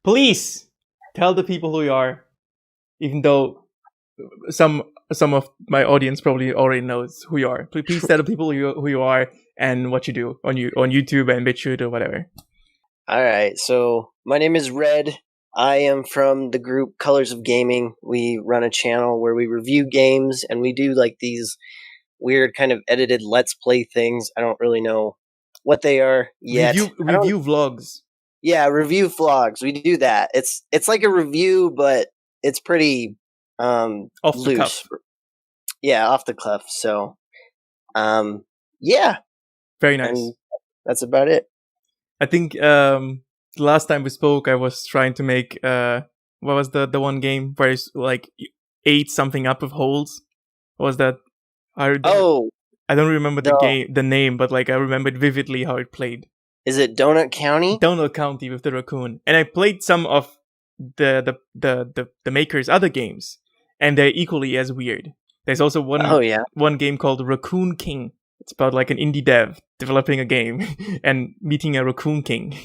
Please tell the people who you are, even though some of my audience probably already knows who you are. Please tell the people who you are and what you do on YouTube and BitChute or whatever. All right, so my name is Red. I am from the group Colors of Gaming. We run a channel where we review games and we do like these weird kind of edited Let's Play things. I don't really know what they are yet. Review vlogs. Yeah, review vlogs. We do that. It's like a review, but it's pretty off loose. The cuff. Yeah, off the cuff. So, yeah. Very nice. And that's about it. I think the last time we spoke, I was trying to make what was the one game where it's like you ate something up with holes? What was that? I don't remember the name, but like I remember it vividly how it played. Is it Donut County? Donut County with the raccoon. And I played some of the maker's other games, and they're equally as weird. There's also one game called Raccoon King. It's about like an indie dev developing a game and meeting a raccoon king,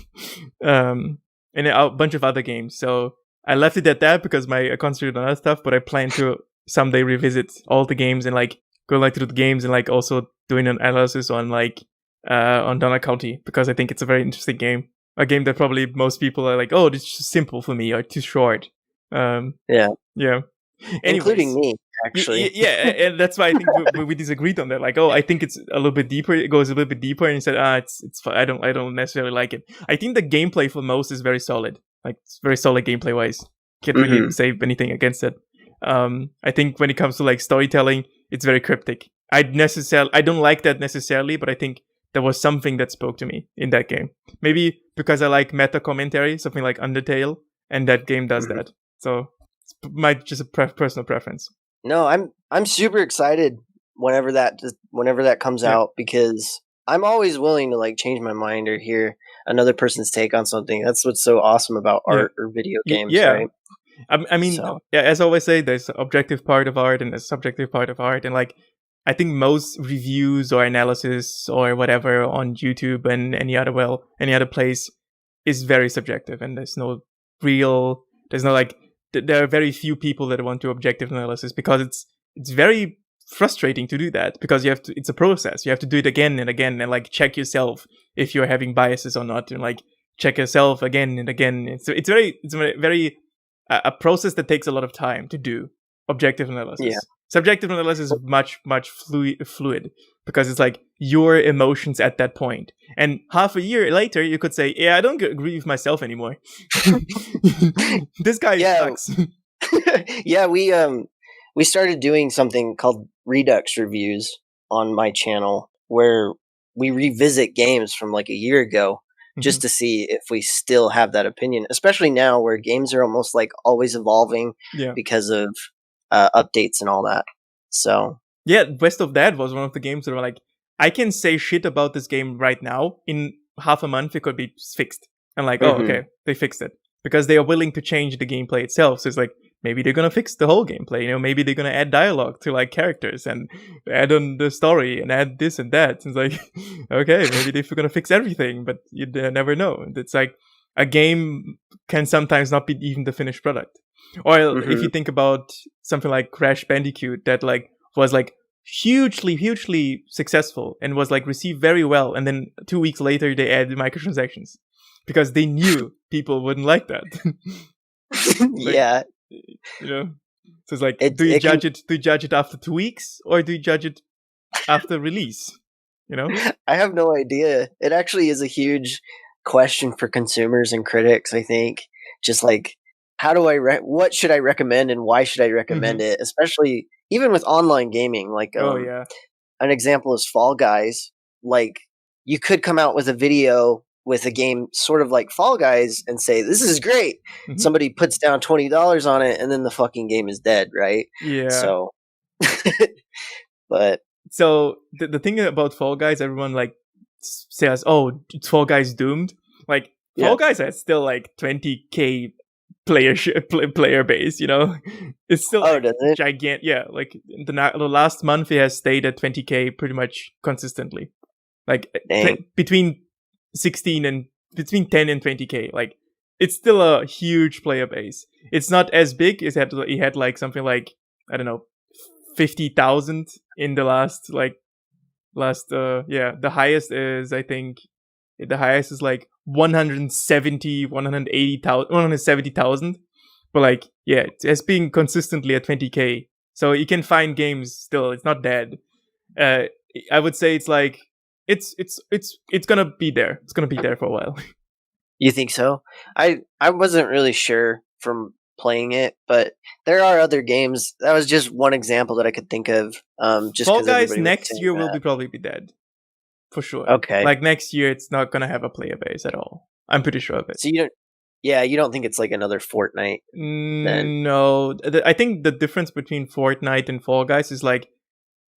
and a bunch of other games. So I left it at that because I concentrated on other stuff. But I plan to someday revisit all the games and like go like through the games and like also doing an analysis on like on Donut County, because I think it's a very interesting game. A game that probably most people are like, oh, this is simple for me or too short. Yeah. Anyways, including me, actually. Yeah, and that's why I think we disagreed on that. Like, oh, I think it's a little bit deeper. It goes a little bit deeper, and he said, it's I don't necessarily like it. I think the gameplay for most is very solid. Like, it's very solid gameplay wise. Can't really say anything against it. I think when it comes to like storytelling, it's very cryptic. I don't like that necessarily, but I think there was something that spoke to me in that game. Maybe because I like meta commentary, something like Undertale, and that game does that. So it's just a personal preference. No, I'm super excited whenever that comes out, because I'm always willing to like change my mind or hear another person's take on something. That's what's so awesome about art or video games. Yeah. Right? I mean, as I always say, there's an objective part of art and a subjective part of art, and like I think most reviews or analysis or whatever on YouTube and any other place is very subjective, and there's no like there are very few people that want to objective analysis, because it's very frustrating to do that, because it's a process. You have to do it again and again and like check yourself if you're having biases or not, and like check yourself again and again. So it's very a process that takes a lot of time to do objective analysis. Yeah. Subjective analysis is much fluid, because it's like your emotions at that point. And half a year later, you could say, "Yeah, I don't agree with myself anymore. This guy sucks." Yeah, we started doing something called Redux reviews on my channel, where we revisit games from like a year ago, just to see if we still have that opinion. Especially now, where games are almost like always evolving because of updates and all that. So West of That was one of the games that were like, I can say shit about this game right now. In half a month, it could be fixed. And like, oh, okay, they fixed it, because they are willing to change the gameplay itself. So it's like, maybe they're gonna fix the whole gameplay. Maybe they're gonna add dialogue to like characters and add on the story and add this and that. And it's like, okay, maybe they're gonna fix everything, but you never know. It's like a game can sometimes not be even the finished product. Or if you think about something like Crash Bandicoot, that like was like hugely successful and was like received very well, and then 2 weeks later they added microtransactions because they knew people wouldn't like that. So it's like, do you judge it after 2 weeks, or do you judge it after release? I have no idea. It actually is a huge question for consumers and critics, I think. Just like, how do what should I recommend and why should I recommend it? Especially even with online gaming. Like, an example is Fall Guys. Like, you could come out with a video with a game sort of like Fall Guys and say, this is great. Somebody puts down $20 on it, and then the fucking game is dead, right? Yeah. So, but. So, the thing about Fall Guys, everyone like says, oh, it's Fall Guys doomed. Like, Fall Guys has still like 20k player base, it's still gigantic. Yeah, like the last month it has stayed at 20k pretty much consistently, like between 10 and 20k. Like, it's still a huge player base. It's not as big. It had like something like, I don't know, 50,000 in the last the highest is, I think, the highest is like 170,000. But like, yeah, it's been consistently at 20k. So you can find games still. It's not dead. I would say it's like it's gonna be there. It's gonna be there for a while. You think so? I wasn't really sure from playing it, but there are other games. That was just one example that I could think of. Just Fall Guys next year will probably be dead, for sure. Okay, like next year it's not gonna have a player base at all. I'm pretty sure of it. So you don't think it's like another Fortnite? Then? No, I think the difference between Fortnite and Fall Guys is like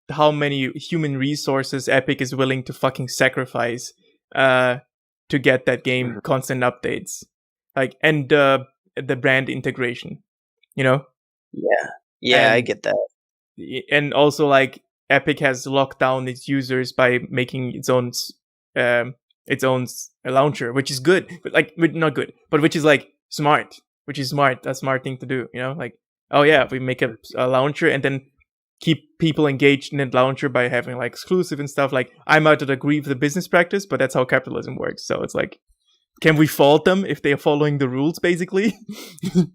how many human resources Epic is willing to fucking sacrifice to get that game constant updates, like, and the brand integration, you know? Yeah, I get that. And also, like, Epic has locked down its users by making its own launcher, which is good, but like, not good, but which is like smart, a smart thing to do, you know? Like, oh yeah, we make a launcher and then keep people engaged in the launcher by having like exclusive and stuff. Like, I might not agree with the business practice, but that's how capitalism works. So it's like, can we fault them if they're following the rules, basically? You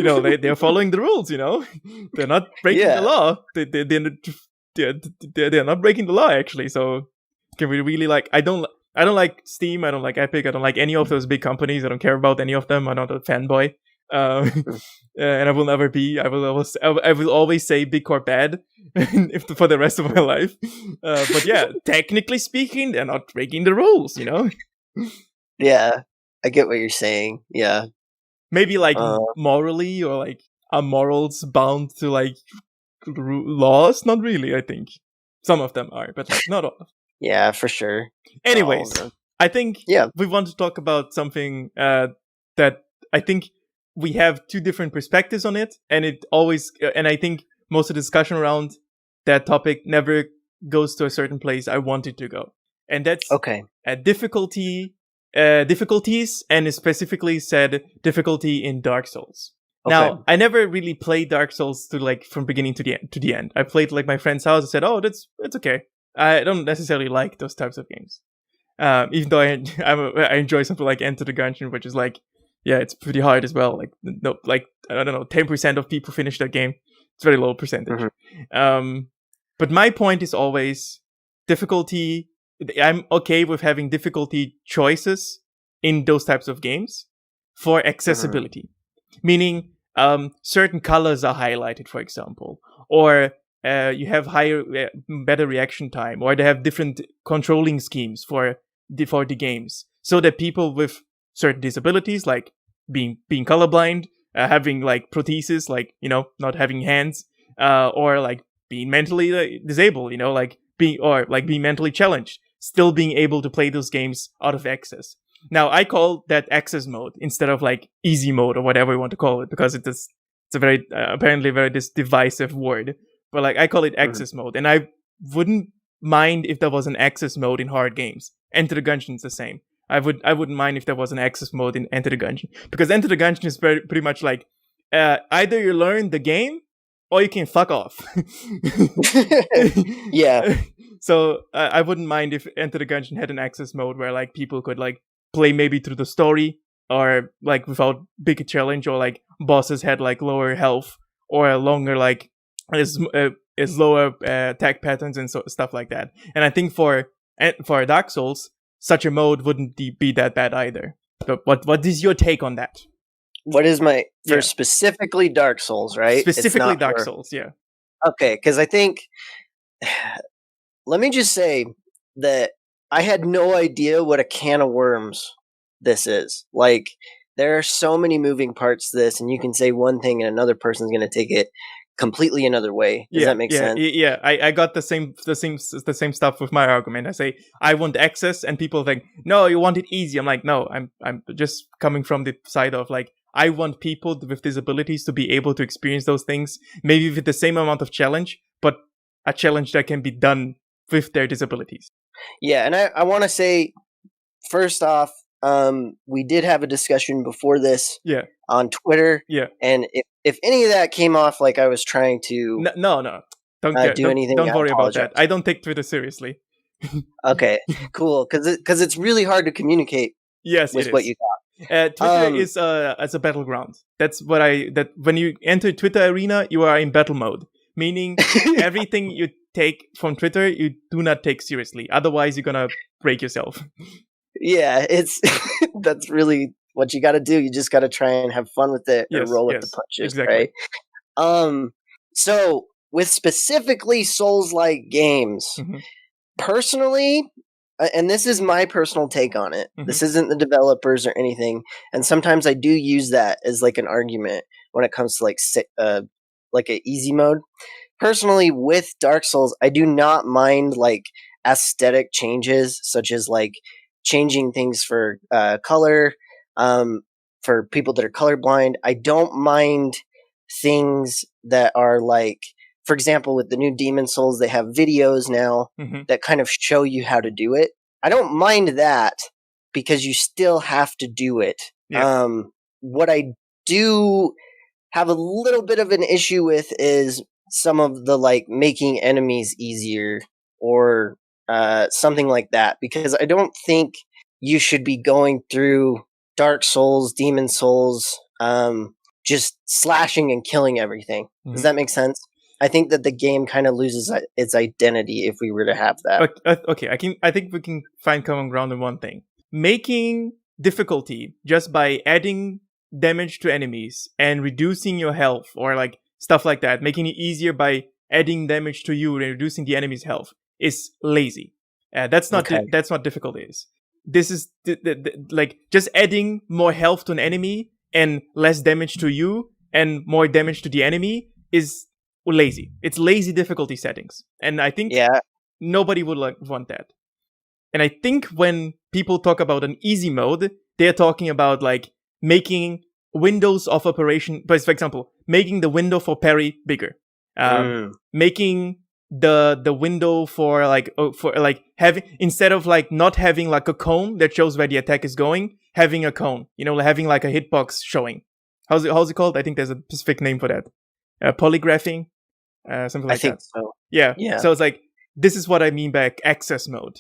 know, they're following the rules, you know? They're not breaking the law. They're not breaking the law, actually. So can we really, like, I don't like Steam, I don't like Epic, I don't like any of those big companies. I don't care about any of them. I'm not a fanboy. And I will never be. I will always say big corp bad for the rest of my life. But yeah, technically speaking, they're not breaking the rules, you know? Yeah, I get what you're saying. Yeah. Maybe like morally, or like, are morals bound to like laws? Not really, I think. Some of them are, but like not all. Yeah, for sure. Anyways, I think we want to talk about something that I think we have two different perspectives on it, and I think most of the discussion around that topic never goes to a certain place I want it to go, and that's difficulties, and specifically said difficulty in Dark Souls. Okay. Now, I never really played Dark Souls to like from beginning to the end. I played like my friend's house and said, "Oh, it's okay." I don't necessarily like those types of games, even though I enjoy something like Enter the Gungeon, which is like, yeah, it's pretty hard as well. Like, no, like, I don't know, 10% of people finish that game. It's a very low percentage. But my point is always difficulty. I'm okay with having difficulty choices in those types of games for accessibility. Meaning, certain colors are highlighted, for example, or you have better reaction time, or they have different controlling schemes for the games, so that people with certain disabilities, like being colorblind, having like prostheses, like, you know, not having hands, or like being mentally disabled, you know, like being mentally challenged, still being able to play those games out of access. Now, I call that access mode instead of like easy mode or whatever you want to call it, because it's a very apparently very divisive word. But like, I call it access mode, and I wouldn't mind if there was an access mode in hard games. Enter the Gungeon's the same. I wouldn't mind if there was an access mode in Enter the Gungeon, because Enter the Gungeon is pretty much like either you learn the game or you can fuck off. Yeah. So I wouldn't mind if Enter the Gungeon had an access mode where like people could like play maybe through the story, or like without big challenge, or like bosses had like lower health, or a longer like is lower attack patterns and stuff like that. And I think for Dark Souls, such a mode wouldn't be that bad either. But what is your take on that? What is my specifically Dark Souls, right? Specifically Dark Souls, yeah. Okay, because I think let me just say that I had no idea what a can of worms this is. Like, there are so many moving parts to this, and you can say one thing and another person's going to take it completely another way. Does that make sense? Yeah, I got the same stuff with my argument. I say I want access, and people think, no, you want it easy. I'm like, no, I'm just coming from the side of like, I want people with disabilities to be able to experience those things, maybe with the same amount of challenge, but a challenge that can be done with their disabilities. Yeah, and I want to say, first off, we did have a discussion before this Yeah. on Twitter. Yeah. And if any of that came off like I was trying to No. do anything, don't worry about apologize. that. I don't take Twitter seriously. Okay, cool. Because it's really hard to communicate Yes, with it what is. you got. Twitter is as a battleground. That's what that when you enter Twitter arena, you are in battle mode, meaning everything you take from Twitter, you do not take seriously. Otherwise, you're gonna break yourself. Yeah, it's that's really what you got to do. You just got to try and have fun with it or roll with the punches, exactly. right? So with specifically Souls-like games, personally, and this is my personal take on it. This isn't the developers or anything, and sometimes I do use that as like an argument when it comes to like an easy mode. Personally, with Dark Souls, I do not mind like aesthetic changes, such as like changing things for color, for people that are colorblind. I don't mind things that are like, for example, with the new Demon Souls, they have videos now that kind of show you how to do it. I don't mind that because you still have to do it. Yeah. What I do have a little bit of an issue with is some of the like making enemies easier or something like that, because I don't think you should be going through Dark Souls, Demon Souls, just slashing and killing everything. Does that make sense? I think that the game kind of loses its identity if we were to have that. Okay, I think we can find common ground on one thing. Making difficulty just by adding damage to enemies and reducing your health or like stuff like that, making it easier by adding damage to you and reducing the enemy's health is lazy. That's not difficulties. This is like just adding more health to an enemy and less damage to you and more damage to the enemy is lazy. It's lazy difficulty settings, and I think nobody would want that. And I think when people talk about an easy mode, they're talking about like making windows of operation, but for example, making the window for parry bigger, making the window for having, instead of like not having like a cone that shows where the attack is going, having a cone, having like a hitbox showing. How's it called? I think there's a specific name for that. Polygraphing, something like that. I think so. Yeah. So it's like, this is what I mean by access mode.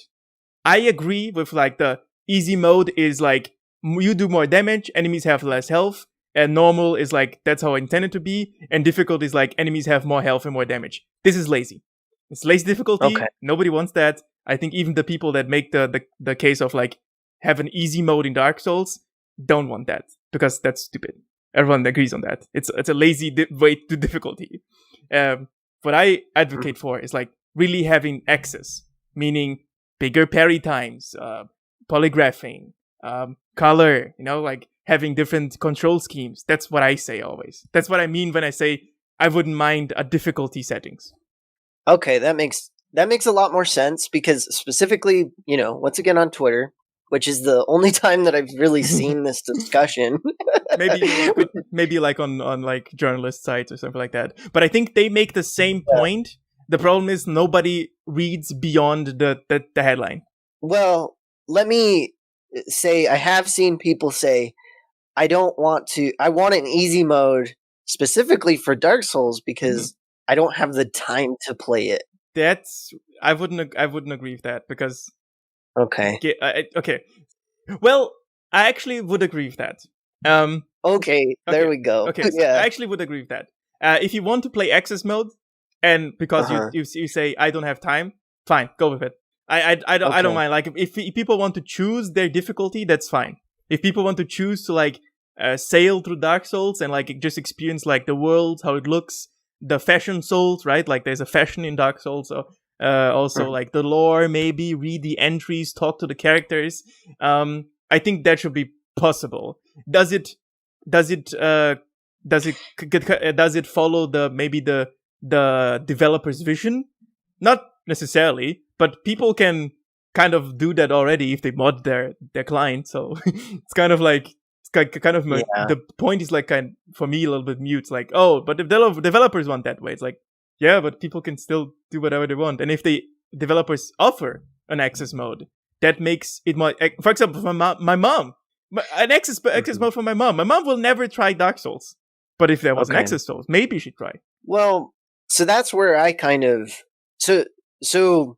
I agree with like the easy mode is like you do more damage, enemies have less health, and normal is like that's how intended to be, and difficult is like enemies have more health and more damage. This is lazy. It's lazy difficulty. Okay. Nobody wants that. I think even the people that make the case of like have an easy mode in Dark Souls don't want that, because that's stupid. Everyone agrees on that. It's a lazy way to difficulty. What I advocate for is like really having access, meaning bigger parry times, polygraphing, color, like having different control schemes. That's what I say always. That's what I mean when I say I wouldn't mind a difficulty settings. Okay, that makes a lot more sense, because specifically, once again on Twitter, which is the only time that I've really seen this discussion. maybe like on like journalist sites or something like that. But I think they make the same point. The problem is nobody reads beyond the headline. Well, let me say, I have seen people say, I want an easy mode specifically for Dark Souls because I don't have the time to play it. I wouldn't agree with that, because okay. Well, I actually would agree with that. Okay, there we go. Okay, so I actually would agree with that. If you want to play access mode, and because you say I don't have time, fine, go with it. I don't mind. Like if people want to choose their difficulty, that's fine. If people want to choose to like sail through Dark Souls and like just experience like the world, how it looks, the fashion Souls, right? Like there's a fashion in Dark Souls, so also like the lore, maybe read the entries, talk to the characters. I think that should be possible. Does it follow the developer's vision? Not necessarily, but people can kind of do that already if they mod their client. So it's kind of like the point is like for me a little bit mute. It's like, oh, but if developers want that way, it's like, yeah, but people can still do whatever they want. And if the developers offer an access mode, that makes it more. For example, my mom, an access mode for my mom. My mom will never try Dark Souls, but if there was an access Souls, maybe she'd try. Well, so that's where I kind of so.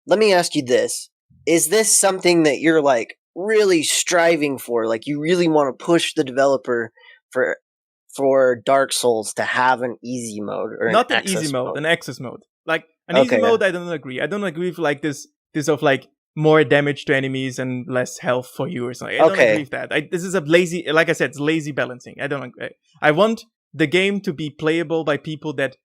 Let me ask you this: is this something that you're like really striving for? Like you really want to push the developer for Dark Souls to have an easy mode or not an easy mode, an access mode. Like an easy mode, I don't agree. I don't agree with like this of like more damage to enemies and less health for you or something. I don't agree with that. This is a lazy, like I said, it's lazy balancing. I want the game to be playable by people that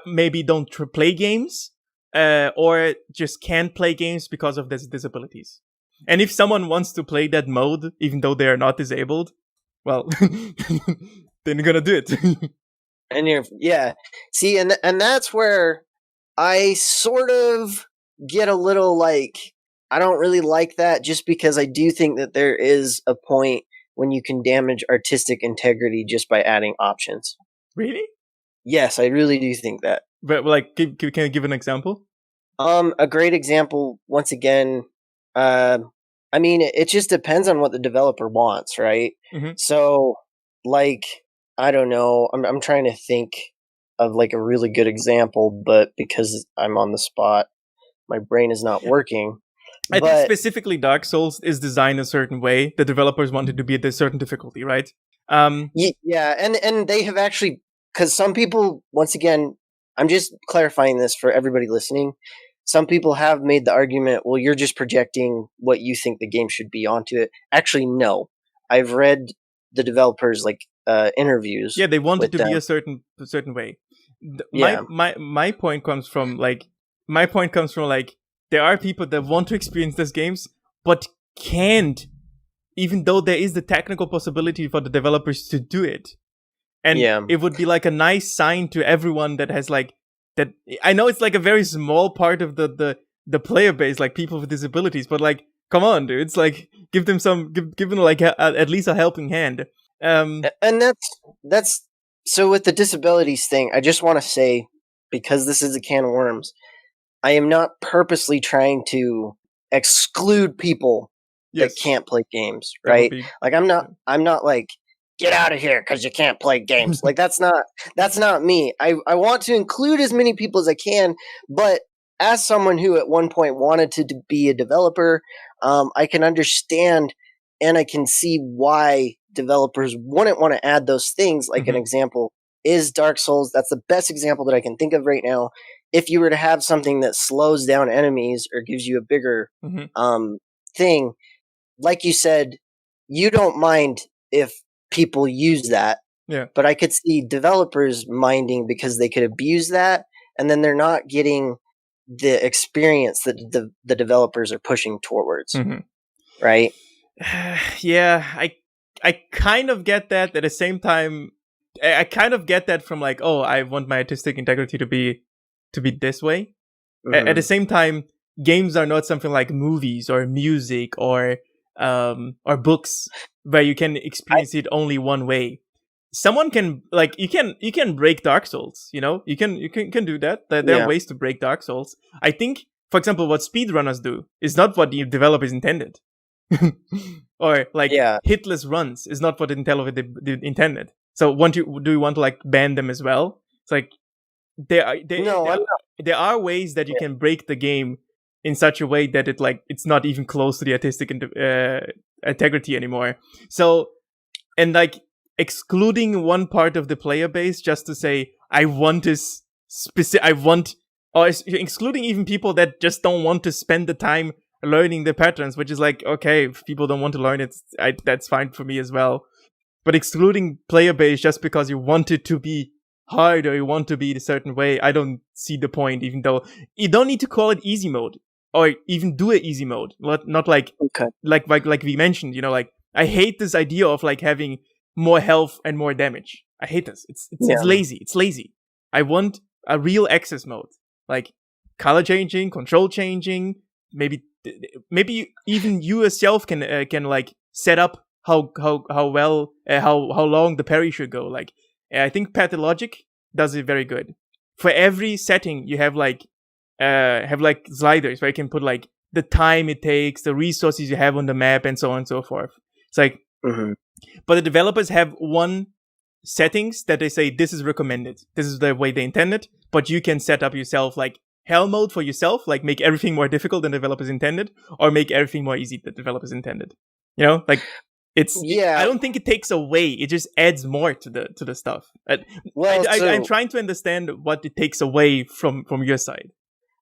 maybe don't play games or just can't play games because of these disabilities. And if someone wants to play that mode, even though they are not disabled, well, then you're gonna do it. And see, and that's where I sort of get a little like, I don't really like that, just because I do think that there is a point when you can damage artistic integrity just by adding options. Really? Yes, I really do think that. But like, can you give an example? A great example, once again, I mean, it just depends on what the developer wants, right? Mm-hmm. So, like, I don't know. I'm trying to think of like a really good example, but because I'm on the spot, my brain is not working. I think specifically Dark Souls is designed a certain way. The developers wanted to be at a certain difficulty, right? Yeah, and they have actually, because some people, once again, I'm just clarifying this for everybody listening. Some people have made the argument, well, you're just projecting what you think the game should be onto it. Actually, no. I've read the developers like interviews. Yeah, they want it to be a certain way. My point comes from like there are people that want to experience these games but can't, even though there is the technical possibility for the developers to do it. And it would be like a nice sign to everyone that has like that. I know it's like a very small part of the player base, like people with disabilities, but like, come on, dude, it's like give them like at least a helping hand. And that's so with the disabilities thing. I just want to say, because this is a can of worms, I am not purposely trying to exclude people that can't play games, right? Like I'm not like, get out of here because you can't play games. Like that's not me. I want to include as many people as I can, but as someone who at one point wanted to be a developer, I can understand and I can see why developers wouldn't want to add those things. Like an example is Dark Souls. That's the best example that I can think of right now. If you were to have something that slows down enemies or gives you a bigger thing, like you said, you don't mind if people use that. Yeah. But I could see developers minding because they could abuse that, and then they're not getting the experience that the developers are pushing towards. Right? Yeah, I kind of get that. At the same time, I kind of get that from like, oh, I want my artistic integrity to be this way. At the same time, games are not something like movies or music or books where you can experience it only one way. Someone can like you can break Dark Souls, you know? You can do that. There are ways to break Dark Souls. I think, for example, what speedrunners do is not what the developers intended. Or like hitless runs is not what the developer intended. So do you want to like ban them as well? It's like there are ways that you can break the game in such a way that it's not even close to the artistic integrity anymore. So, and like excluding one part of the player base just to say or excluding even people that just don't want to spend the time learning the patterns, which is like, okay, if people don't want to learn it, that's fine for me as well. But excluding player base just because you want it to be hard or you want to be a certain way, I don't see the point. Even though you don't need to call it easy mode or even do an easy mode, not like like we mentioned. You know, like I hate this idea of like having more health and more damage. I hate this. It's lazy. It's lazy. I want a real access mode, like color changing, control changing. Maybe even you yourself can like set up how long the parry should go. Like I think Pathologic does it very good. For every setting, you have like sliders where you can put like the time it takes, the resources you have on the map, and so on and so forth. It's like, but the developers have one settings that they say this is recommended. This is the way they intend it. But you can set up yourself like hell mode for yourself, like make everything more difficult than developers intended, or make everything more easy than developers intended. You know, like it's. I don't think it takes away. It just adds more to the stuff. I'm trying to understand what it takes away from your side.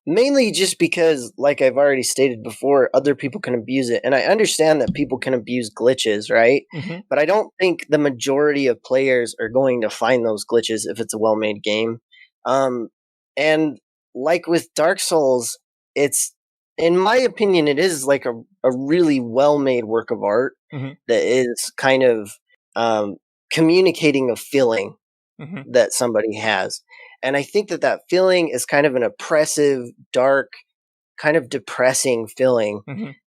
Mainly just because, like I've already stated before, other people can abuse it. And I understand that people can abuse glitches, right? But I don't think the majority of players are going to find those glitches if it's a well-made game. And like with Dark Souls, it's, in my opinion, it is like a really well-made work of art that is kind of communicating a feeling that somebody has. And I think that feeling is kind of an oppressive, dark, kind of depressing feeling.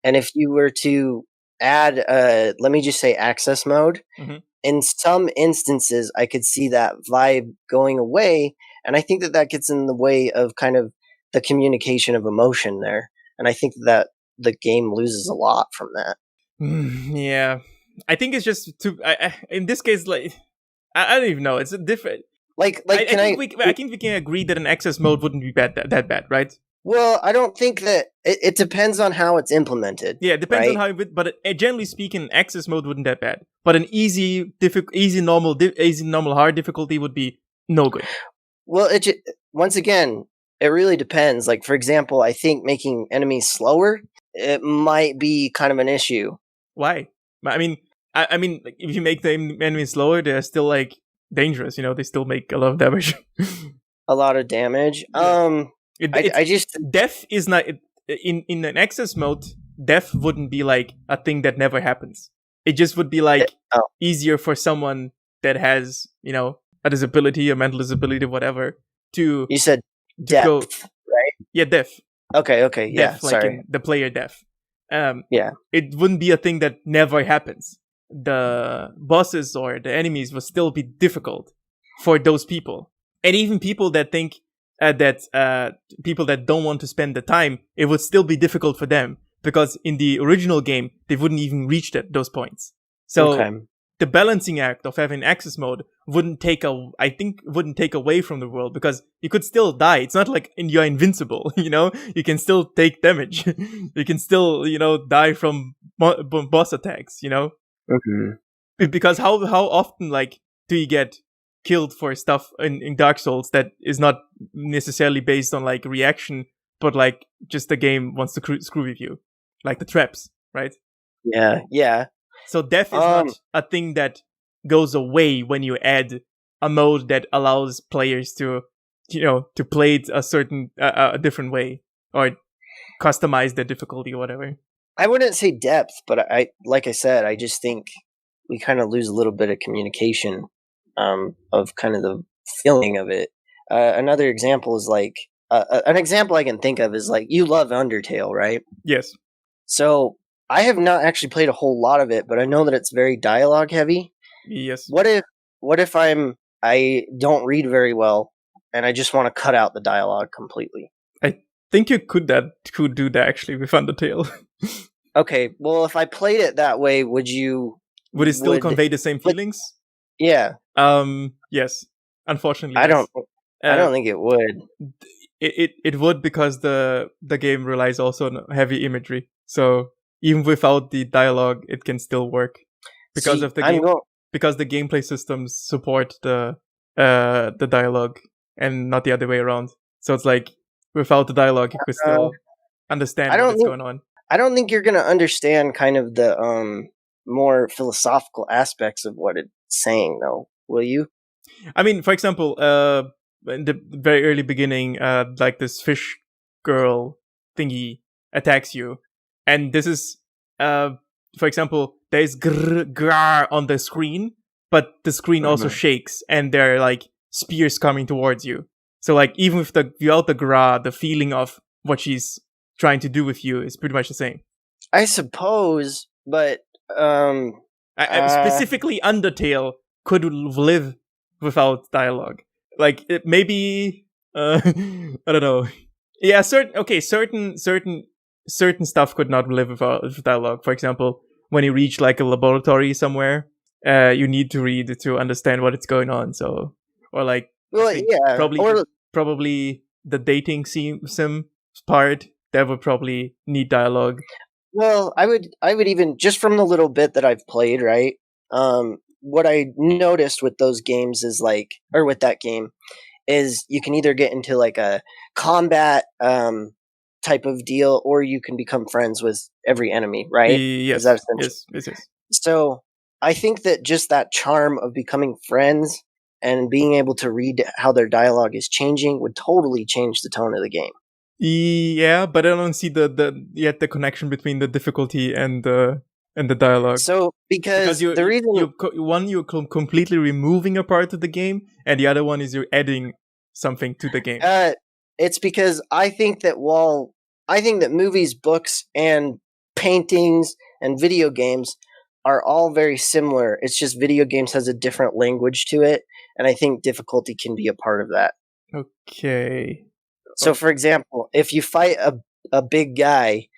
And if you were to add, let me just say access mode, in some instances, I could see that vibe going away. And I think that gets in the way of kind of the communication of emotion there. And I think that the game loses a lot from that. Yeah. I think it's just in this case, like, I don't even know. It's a different... I think we can agree that an access mode wouldn't be that bad, right? Well, I don't think that it depends on how it's implemented. Yeah, it depends on how it would, but generally speaking, access mode wouldn't that bad. But an easy normal hard difficulty would be no good. Well, once again, it really depends. Like, for example, I think making enemies slower, it might be kind of an issue. Why? I mean, like, if you make the enemies slower, they're still like dangerous, you know, they still make a lot of damage. A lot of damage. Yeah. Death is not in an access mode. Death wouldn't be like a thing that never happens. It just would be like easier for someone that has, you know, a disability, a mental disability, whatever. You said death, right? Yeah, death. Okay, yeah. Death, like sorry, the player death. Yeah, it wouldn't be a thing that never happens. The bosses or the enemies will still be difficult for those people, and even people that think people that don't want to spend the time, it would still be difficult for them because in the original game they wouldn't even reach those points. So the balancing act of having access mode wouldn't take away from the world, because you could still die. It's not like you're invincible, you know. You can still take damage. You can still, you know, die from boss attacks, you know. Because how often like do you get killed for stuff in Dark Souls that is not necessarily based on like reaction, but like just the game wants to screw with you, like the traps, right? Yeah. So death is not a thing that goes away when you add a mode that allows players to, you know, to play it a different way or customize the difficulty or whatever. I wouldn't say depth, but like I said, I just think we kind of lose a little bit of communication of kind of the feeling of it. Another example is like an example I can think of is like, you love Undertale, right? Yes. So I have not actually played a whole lot of it, but I know that it's very dialogue heavy. Yes. What if I don't read very well and I just want to cut out the dialogue completely? I think you could do that actually with Undertale. Okay, well, if I played it that way, would it still convey the same feelings? Yeah. Yes. Unfortunately, I don't think it would. It would, because the game relies also on heavy imagery. So even without the dialogue, it can still work because because the gameplay systems support the dialogue and not the other way around. So it's like without the dialogue, you could still understand what's going on. I don't think you're going to understand kind of the more philosophical aspects of what it's saying, though. Will you? I mean, for example, in the very early beginning, like this fish girl thingy attacks you, and this is, for example, there's grrr on the screen, but the screen also shakes, and there are like spears coming towards you. So like even without the grrr, the feeling of what she's trying to do with you is pretty much the same. I suppose, but specifically Undertale could live without dialogue. Like maybe I don't know. Yeah, certain certain stuff could not live with dialogue. For example, when you reach like a laboratory somewhere, you need to read to understand what is going on. So, or like, Well, I think yeah, probably the dating sim part that would probably need dialogue. Well, I would even, just from the little bit that I've played, right? What I noticed with those games is like, or with that game, is you can either get into like a combat type of deal, or you can become friends with every enemy, right? Yes, Is that essentially? yes. So I think that just that charm of becoming friends and being able to read how their dialogue is changing would totally change the tone of the game. Yeah, but I don't see the connection between the difficulty and the dialogue. So because the reason you're completely removing a part of the game, and the other one is you're adding something to the game. It's because I think that movies, books, and paintings and video games are all very similar. It's just video games has a different language to it, and I think difficulty can be a part of that. Okay. So, for example, if you fight a big guy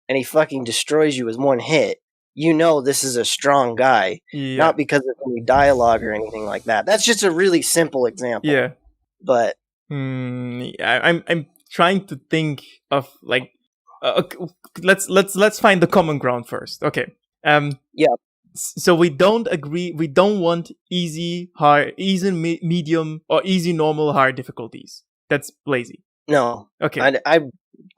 and he fucking destroys you with one hit, you know this is a strong guy, not because of any dialogue or anything like that. That's just a really simple example. Yeah. But I'm trying to think of like let's find the common ground first. Okay. Yeah. So we don't agree. We don't want easy, hard, easy, medium, or easy, normal, hard difficulties. That's lazy. No. Okay. I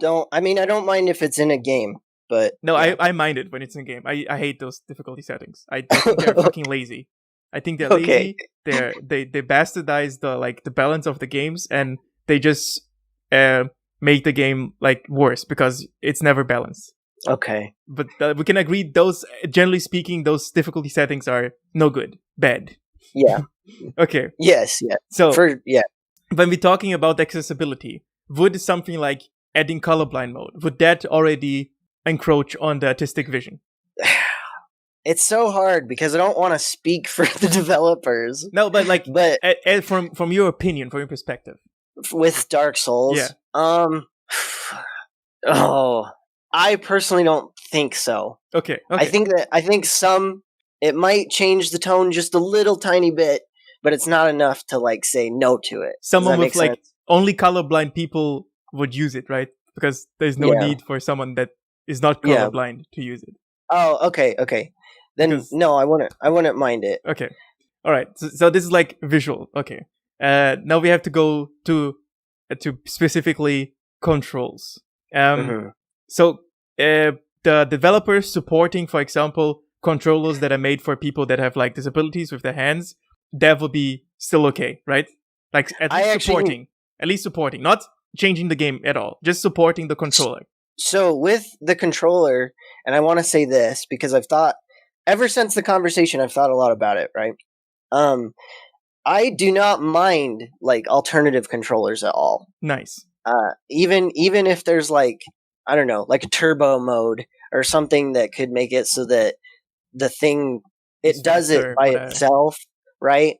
don't. I mean, I don't mind if it's in a game, but no, yeah. I mind it when it's in a game. I hate those difficulty settings. I think they're fucking lazy. I think they're lazy. They bastardize the balance of the games, and they just make the game like worse because it's never balanced. Okay. But we can agree those, generally speaking, those difficulty settings are no good, bad. Yeah. Okay. Yes. Yeah. So yeah. When we're talking about accessibility, would something like adding colorblind mode, would that already encroach on the artistic vision? It's so hard because I don't want to speak for the developers. No, but from your opinion, from your perspective, with Dark Souls, yeah. I personally don't think so. Okay. I think it might change the tone just a little tiny bit, but it's not enough to like say no to it. Someone with like only colorblind people would use it, right? Because there's no need for someone that is not colorblind to use it. Oh, okay. Then no, I wouldn't mind it. Okay. All right. So this is like visual. Okay. Now we have to go to specifically controls. So the developers supporting, for example, controllers that are made for people that have like disabilities with their hands, that would be still okay, right? Like at least supporting, not changing the game at all, just supporting the controller. So with the controller, and I want to say this because I've thought ever since the conversation, I've thought a lot about it, right? I do not mind like alternative controllers at all. Nice. Even if there's like, I don't know, like a turbo mode or something that could make it so that the thing does it by itself, right?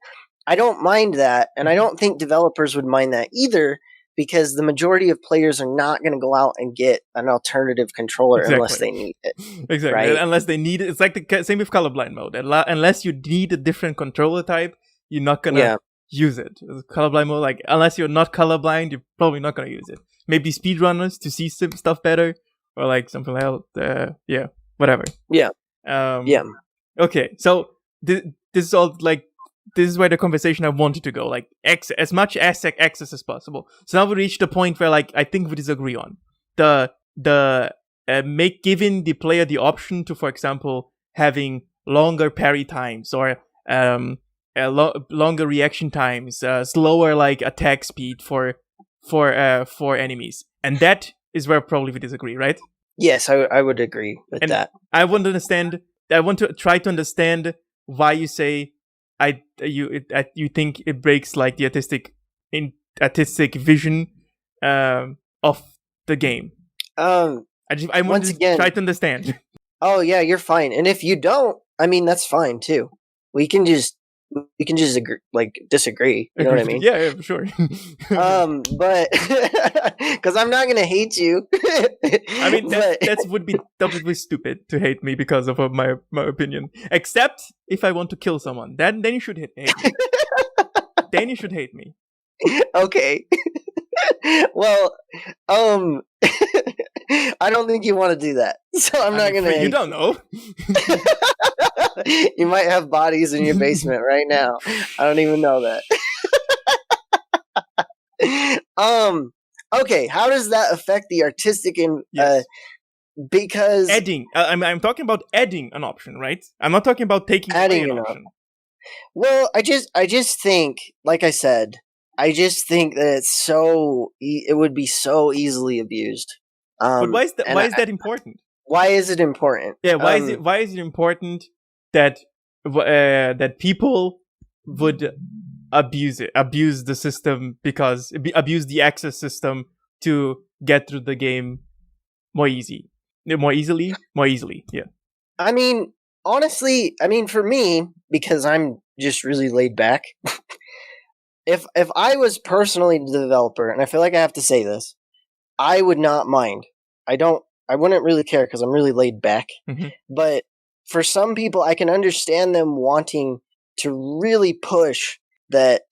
I don't mind that, and I don't think developers would mind that either, because the majority of players are not going to go out and get an alternative controller unless they need it. Exactly. Right? Unless they need it. It's like the same with colorblind mode. Unless you need a different controller type, you're not going to use it. Colorblind mode, like, unless you're not colorblind, you're probably not going to use it. Maybe speedrunners to see stuff better, or like something else. Whatever. Yeah. Okay, so this is all like, this is where the conversation I wanted to go, like as much access as possible. So now we reach the point where like I think we disagree on giving the player the option to, for example, having longer parry times or longer reaction times, slower like attack speed for enemies, and that is where probably we disagree, right? Yes, I would agree with that. I want to try to understand why you say you think it breaks like the artistic vision of the game. I want to try to understand. Oh yeah, you're fine. And if you don't, I mean that's fine too. We can just We can just disagree. You know what I mean? Yeah, sure. But because I'm not gonna hate you. I mean, that would be stupid to hate me because of my opinion. Except if I want to kill someone, then you should hate me. Then you should hate me. Okay. Well, I don't think you want to do that, so I'm not gonna. You don't know. You might have bodies in your basement right now. I don't even know that. Okay, how does that affect the artistic because adding, I'm talking about adding an option, right? I'm not talking about taking away an option. Well, I just think, like I said, I just think that it would be so easily abused. But why is that important? Why is it important? Yeah, why is it important that that people would abuse the system, because abuse the access system to get through the game more easily? Yeah. I mean, honestly, for me, because I'm just really laid back, if I was personally the developer, and I feel like I have to say this, I would not mind. I wouldn't really care because I'm really laid back. Mm-hmm. But for some people, I can understand them wanting to really push that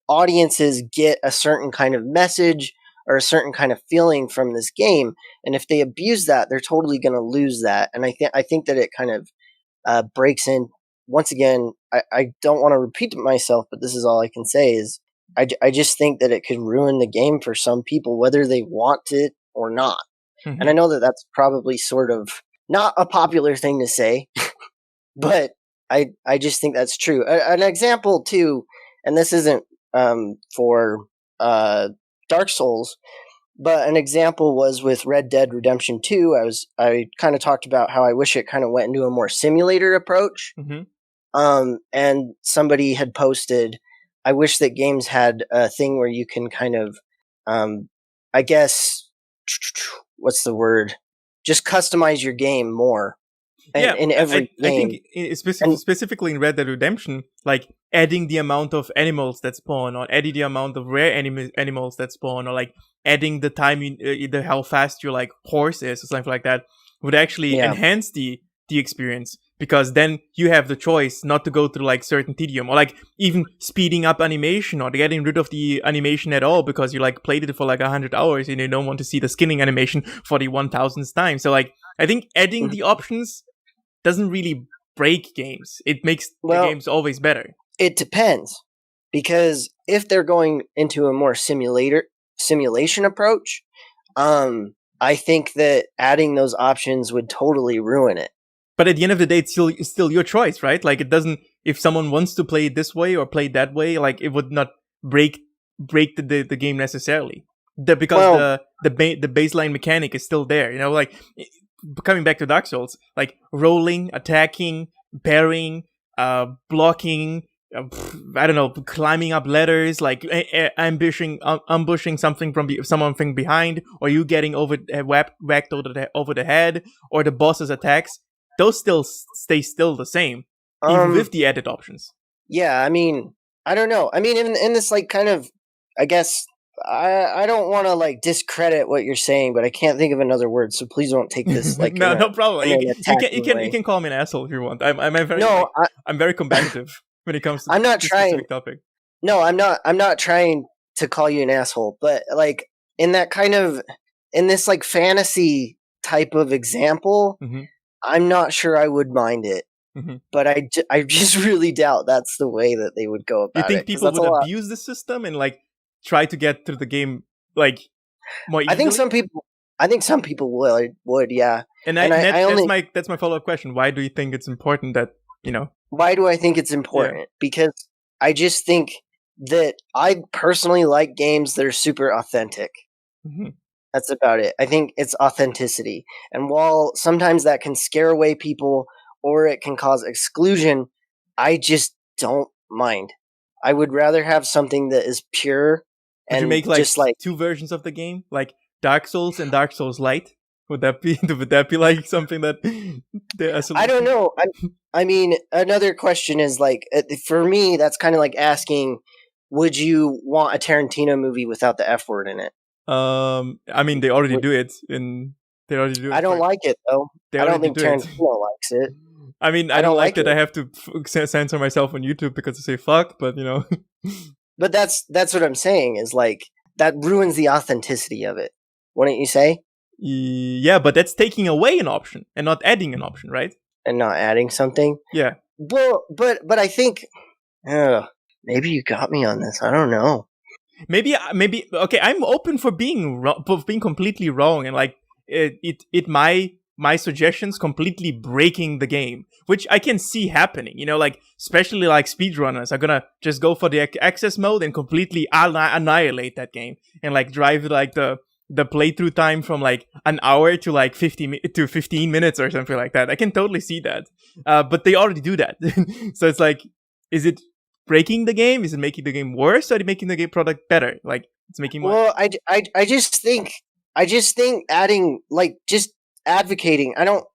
audiences get a certain kind of message or a certain kind of feeling from this game, and if they abuse that, they're totally going to lose that. And I think that it kind of breaks in. Once again, I don't want to repeat myself, but this is all I can say is I just think that it could ruin the game for some people, whether they want it or not. Mm-hmm. And I know that that's probably sort of not a popular thing to say, but I just think that's true. An example too, and this isn't for Dark Souls, but an example was with Red Dead Redemption 2. I kind of talked about how I wish it kind of went into a more simulator approach. Mm-hmm. And somebody had posted, I wish that games had a thing where you can kind of, I guess, what's the word? Just customize your game more. In every game. I think specifically in Red Dead Redemption, like adding the amount of animals that spawn, or adding the amount of rare animals that spawn, or like adding the time how fast your like horse is or something like that, would actually enhance the experience, because then you have the choice not to go through like certain tedium, or like even speeding up animation, or getting rid of the animation at all because you like played it for like 100 hours and you don't want to see the skinning animation for the 1000th time. So like I think adding the options doesn't really break games. It makes the games always better. It depends, because if they're going into a more simulation approach, I think that adding those options would totally ruin it. But at the end of the day, it's still your choice, right? Like it doesn't. If someone wants to play it this way or play it that way, like it would not break the game necessarily. Because the baseline mechanic is still there. You know, like coming back to Dark Souls, like rolling, attacking, parrying, blocking. I don't know, climbing up ladders, like ambushing something someone from behind, or you getting whacked over the head, or the boss's attacks. Those still stay the same, even with the added options. Yeah, I mean, I don't know. I mean, in this like kind of, I guess, I don't want to like discredit what you're saying, but I can't think of another word, so please don't take this like no problem. You can call me an asshole if you want. I'm very combative when it comes to this specific topic. No, I'm not trying to call you an asshole, but like in this like fantasy type of example, mm-hmm. I'm not sure I would mind it. Mm-hmm. But I just really doubt that's the way that they would go about it. You think people would abuse the system and like try to get through the game like more easily? I think some people would, yeah. And that's my follow-up question. Why do you think it's important that, you know? Why do I think it's important? Yeah. Because I just think that I personally like games that are super authentic. Mm-hmm. That's about it. I think it's authenticity. And while sometimes that can scare away people or it can cause exclusion, I just don't mind. I would rather have something that is pure. Would you make like two versions of the game? Like Dark Souls and Dark Souls Light? Would that be like something that I don't know. I mean, another question is like, for me, that's kind of like asking, would you want a Tarantino movie without the F word in it? I mean, they already do it They already do it. I don't like it though. I don't think Tarantino likes it. I mean, I don't like that. I have to censor myself on YouTube because I say fuck, but But that's what I'm saying is like that ruins the authenticity of it. Wouldn't you say? Yeah, but that's taking away an option and not adding an option, right? And not adding something. Yeah. Well, but I think maybe you got me on this. I don't know. Maybe okay. I'm open for being completely wrong, and like my suggestions completely breaking the game, which I can see happening. Like especially like speedrunners are gonna just go for the access mode and completely annihilate that game, and like drive like the playthrough time from like an hour to like 15 minutes or something like that. I can totally see that. But they already do that. So it's like, is it breaking the game? Is it making the game worse, or is it making the game product better? Like it's making more. Well, I just think adding, like, just advocating. I don't,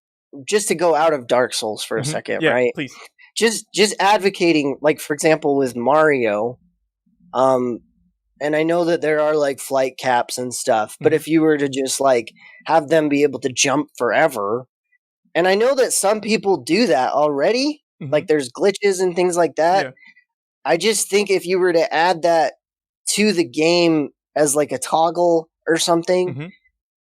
just to go out of Dark Souls for a second, yeah, right? Please. Just advocating, like, for example, with Mario, and I know that there are like flight caps and stuff, but if you were to just like have them be able to jump forever, and I know that some people do that already, like there's glitches and things like that. Yeah. I just think if you were to add that to the game as like a toggle or something,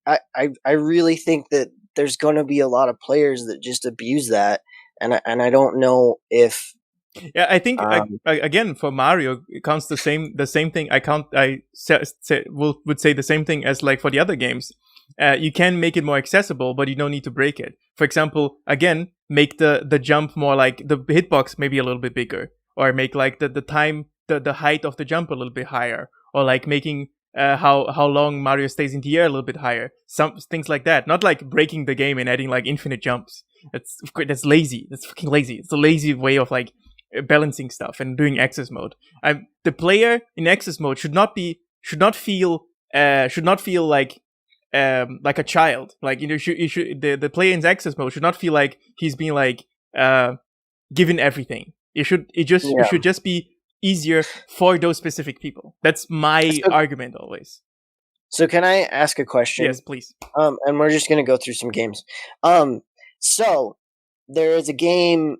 I really think that there's going to be a lot of players that just abuse that, and I don't know if. Yeah, I think again for Mario it counts the same thing. Would say the same thing as like for the other games. You can make it more accessible, but you don't need to break it. For example, again, make the jump more like the hitbox maybe a little bit bigger, or make like the time the height of the jump a little bit higher, or like making how long Mario stays in the air a little bit higher. Some things like that. Not like breaking the game and adding like infinite jumps. That's lazy. That's fucking lazy. It's a lazy way of like balancing stuff and doing access mode. The player in access mode should not feel like a child. Like the player in access mode should not feel like he's being like given everything. It should just be easier for those specific people. That's my argument always. So can I ask a question? Yes, please. And we're just gonna go through some games. So there is a game.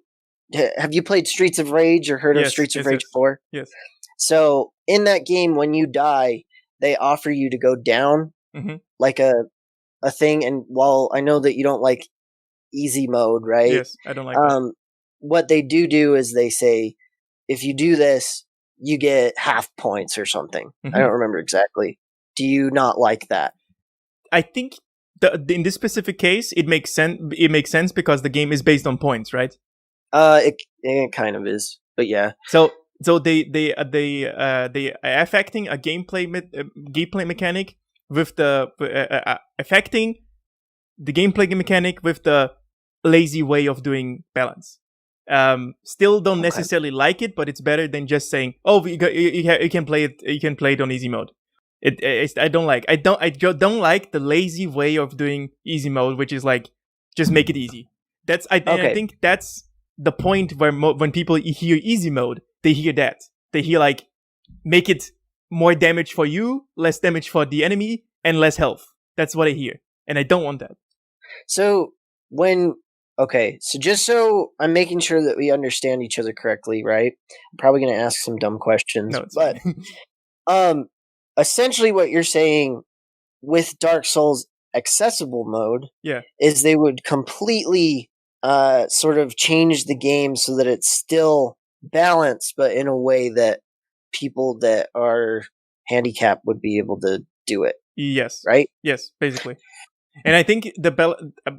Have you played Streets of Rage or heard of Streets of Rage 4? Yes. So in that game, when you die, they offer you to go down like a thing. And while I know that you don't like easy mode, right? Yes, I don't like that. What they do is they say, if you do this, you get half points or something. I don't remember exactly. Do you not like that? I think in this specific case, it makes sense. It makes sense because the game is based on points, right? It kind of is, but yeah. So they affecting a gameplay mechanic with the affecting the gameplay mechanic with the lazy way of doing balance. Still don't necessarily like it, but it's better than just saying, "Oh, you can play it. You can play it on easy mode." I don't like the lazy way of doing easy mode, which is like just make it easy. I think that's the point where when people hear easy mode, they hear that. They hear like, make it more damage for you, less damage for the enemy, and less health. That's what I hear. And I don't want that. So so just so I'm making sure that we understand each other correctly, right? I'm probably going to ask some dumb questions. No, but essentially what you're saying with Dark Souls accessible mode is they would completely sort of change the game so that it's still balanced, but in a way that people that are handicapped would be able to do it. Yes. Right? Yes, basically. And I think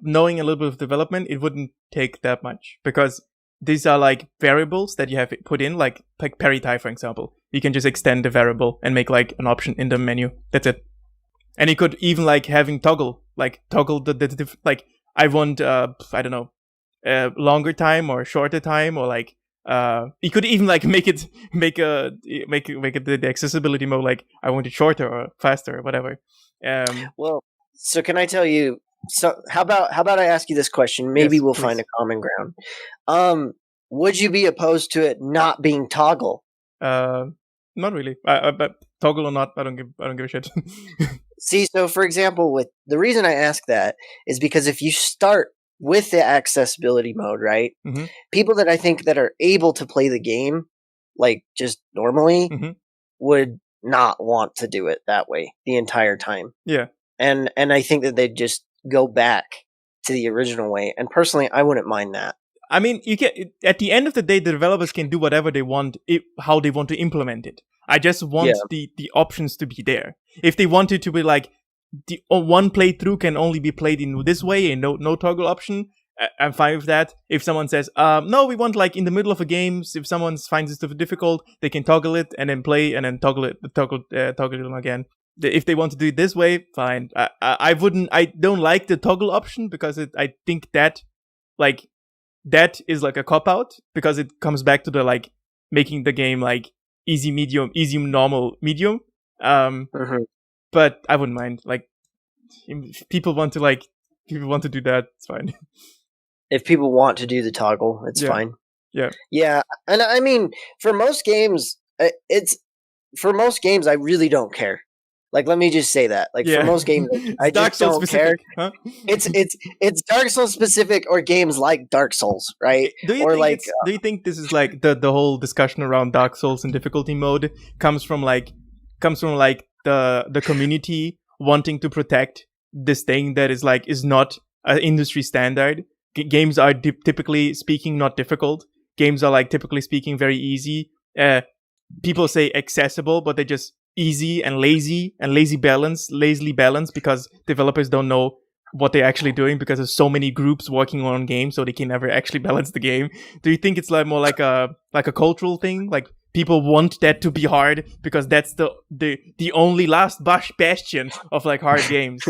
knowing a little bit of development, it wouldn't take that much, because these are like variables that you have put in, like parry tie, for example. You can just extend the variable and make like an option in the menu. That's it. And you could even like having toggle the like I want I don't know, longer time or shorter time, or like you could even like make it the accessibility mode like I want it shorter or faster or whatever. Well, so can I tell you So how about I ask you this question? Maybe Yes, we'll please. find a common ground. Would you be opposed to it not being toggle? Not really. But toggle or not, I don't give a shit. See, so for example, with the reason I ask that is because if you start with the accessibility mode, right? Mm-hmm. People that I think that are able to play the game like just normally Mm-hmm. would not want to do it that way the entire time. Yeah. And I think that they'd just go back to the original way. And personally, I wouldn't mind that. I mean, you can. At the end of the day, the developers can do whatever they want, how they want to implement it. I just want the options to be there. If they want it to be like the one playthrough can only be played in this way and no toggle option, I'm fine with that. If someone says, no, we want like in the middle of a game, if someone finds it too difficult, they can toggle it and then play and then toggle it again. If they want to do it this way, fine. I don't like the toggle option because I think that like that is like a cop out because it comes back to the like making the game like easy, medium, normal, medium. But I wouldn't mind. Like if people want to do that, it's fine. If people want to do the toggle, it's fine. Yeah, and I mean, for most games, I really don't care. Like, let me just say that. Like, for most games, I just don't care. Huh? It's Dark Souls specific or games like Dark Souls, right? Do you think this is like the whole discussion around Dark Souls and difficulty mode comes from like the community wanting to protect this thing that is not an industry standard? Games are typically speaking not difficult. Games are like typically speaking very easy. People say accessible, but they're just easy and lazily balanced because developers don't know what they're actually doing because there's so many groups working on games, so they can never actually balance the game. Do you think it's like more like a cultural thing? Like people want that to be hard because that's the only last bastion of like hard games.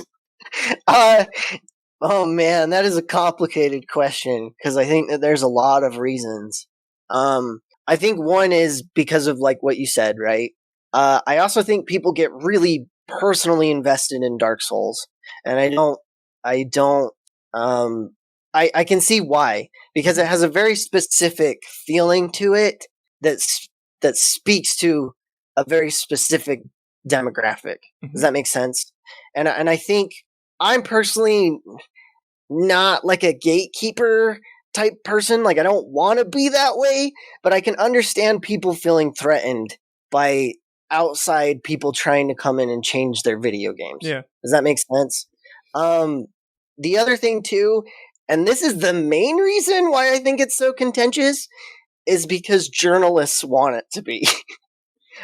Oh man, that is a complicated question because I think that there's a lot of reasons. I think one is because of like what you said, right? I also think people get really personally invested in Dark Souls, and I can see why, because it has a very specific feeling to it that speaks to a very specific demographic. Mm-hmm. Does that make sense? And I think I'm personally not like a gatekeeper type person. Like I don't want to be that way, but I can understand people feeling threatened by outside people trying to come in and change their video games. Yeah. Does that make sense? The other thing too, and this is the main reason why I think it's so contentious, is because journalists want it to be.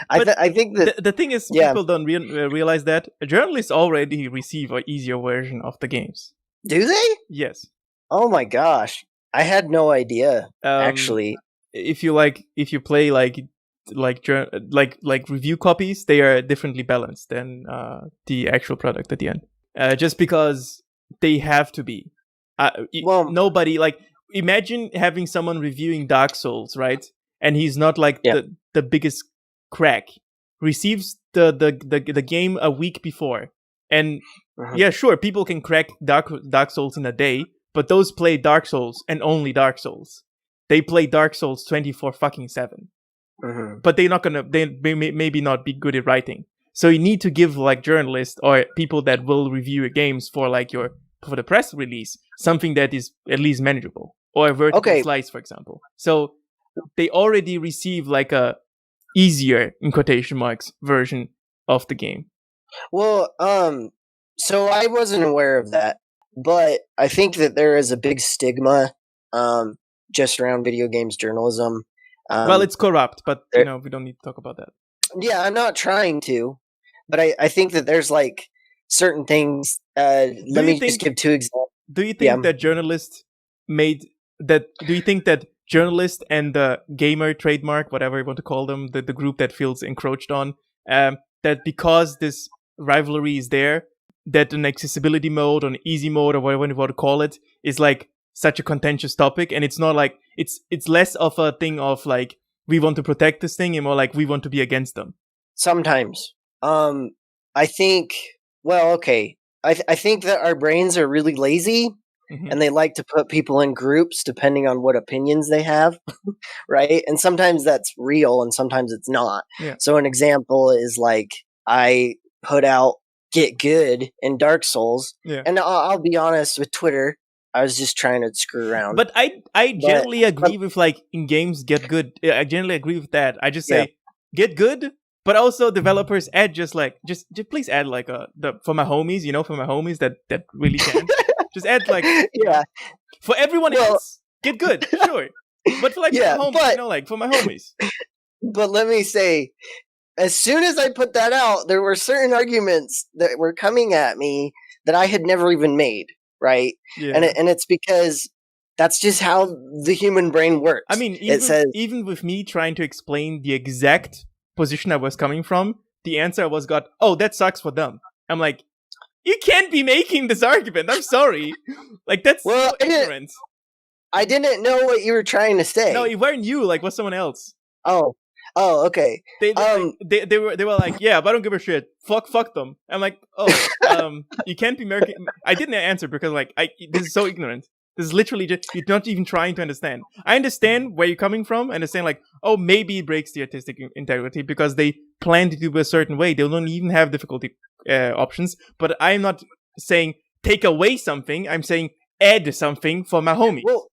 I think that the thing is, people don't realize that journalists already receive an easier version of the games. Do they? Yes. Oh my gosh, I had no idea. Actually, if you play like review copies, they are differently balanced than the actual product at the end. Just because they have to be. Nobody like imagine having someone reviewing Dark Souls, right? And he's not like the biggest crack. Receives the game a week before, and sure, people can crack Dark Souls in a day, but those play Dark Souls and only Dark Souls. They play Dark Souls 24/7. But they're not gonna. They maybe not be good at writing. So you need to give like journalists or people that will review games for the press release something that is at least manageable, or a vertical slice, for example. So they already receive like a easier in quotation marks version of the game. Well, so I wasn't aware of that, but I think that there is a big stigma just around video games journalism. Well, it's corrupt, but we don't need to talk about that. Yeah, I'm not trying to, but I think that there's like certain things. Let me just give 2 examples. Do you think that journalists made that? Do you think that journalists and the gamer trademark, whatever you want to call them, the group that feels encroached on, that because this rivalry is there, that an accessibility mode or an easy mode or whatever you want to call it is like such a contentious topic, and it's not like it's less of a thing of like we want to protect this thing and more like we want to be against them. Sometimes, I think. Well, okay. I think that our brains are really lazy, and they like to put people in groups depending on what opinions they have, right? And sometimes that's real and sometimes it's not. Yeah. So an example is like I put out Get Good in Dark Souls, and I'll be honest with Twitter, I was just trying to screw around. But I generally agree with like in games Get Good. I generally agree with that. I just say Get Good, but also developers add just please add like for my homies, for my homies that really can. Just add like for everyone else, Get Good, sure. But for like my homies, like for my homies. But let me say, as soon as I put that out, there were certain arguments that were coming at me that I had never even made, right? Yeah. And it's because that's just how the human brain works. I mean, even with me trying to explain the exact position I was coming from, the answer was oh, that sucks for them. I'm like, you can't be making this argument. I'm sorry. Like, that's so ignorant. I didn't know what you were trying to say. No, it weren't you. Like, was someone else. Oh, okay. They were like, yeah, but I don't give a shit. Fuck them. I'm like, you can't be making. I didn't answer because like, this is so ignorant. This is literally just, you're not even trying to understand. I understand where you're coming from and saying like, oh, maybe it breaks the artistic integrity because they plan to do it a certain way. They don't even have difficulty options. But I'm not saying take away something. I'm saying add something for my homies. Well,